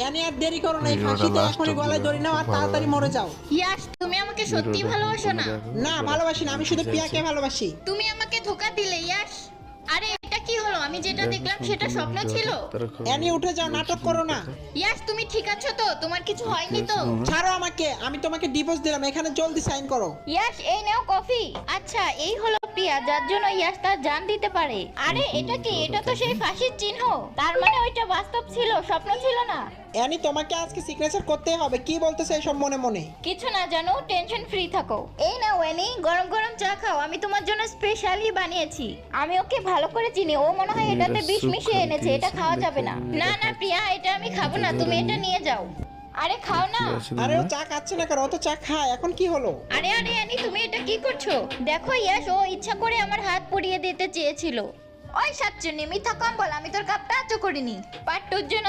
এনে আর দেরি করো না, এই ফাঁসিতে এখনই গলায় দড়ি নাও আর তাড়াতাড়ি মরে যাও। ইয়াশ, তুমি আমাকে সত্যি ভালোবাসো না? না ভালোবাসি না, আমি শুধু পিয়াকে ভালোবাসি। তুমি আমাকে ধোঁকা দিলে ইয়াশ। আরে এটা কি হলো? আমি যেটা দেখলাম সেটা স্বপ্ন ছিল। এনি উঠে যাও, নাটক করো না। ইয়াশ, তুমি ঠিক আছো তো? তোমার কিছু হয়নি তো? ছাড়ো আমাকে, আমি তোমাকে ডিভোর্স দিলাম, এখানে জলদি সাইন করো। ইয়াশ, এই নাও কফি। আচ্ছা, এই হলো প্রিয়া, যার জন্য ইয়াশ তার জান দিতে পারে। আরে এটা কি? এটা তো সেই ফাঁসির চিহ্ন। তার মানে ওইটা বাস্তব ছিল, স্বপ্ন ছিল না। এনি তোমাকে আজকে সিগনেচার করতে হবে। কি বলতেছে এসব মনে মনে? কিছু না জানো, টেনশন ফ্রি থাকো। এই নাও এনি, গরম গরম চা খাও, আমি তোমার জন্য স্পেশালি বানিয়েছি। আমি ওকে ভালো করে চিনি, ও মনে হয় এটাতে বিষ মিশিয়ে এনেছে, এটা খাওয়া যাবে না। না না প্রিয়া, এটা আমি খাবো না, তুমি এটা নিয়ে যাও। আরে খাও না। আরে ও চা খাচ্ছে না কেন? ও তো চা খায়, এখন কি হলো? আরে আরে এনি, তুমি এটা কি করছো? দেখো ইয়াশ, ও ইচ্ছা করে আমার হাত পুড়িয়ে দিতে চেয়েছিল। ওই সাচ্চুন্নি, মিথ্যা কম বল, আমি তোর কাপটা আচ্ছ করিনি। পার্ট 2 এর জন্য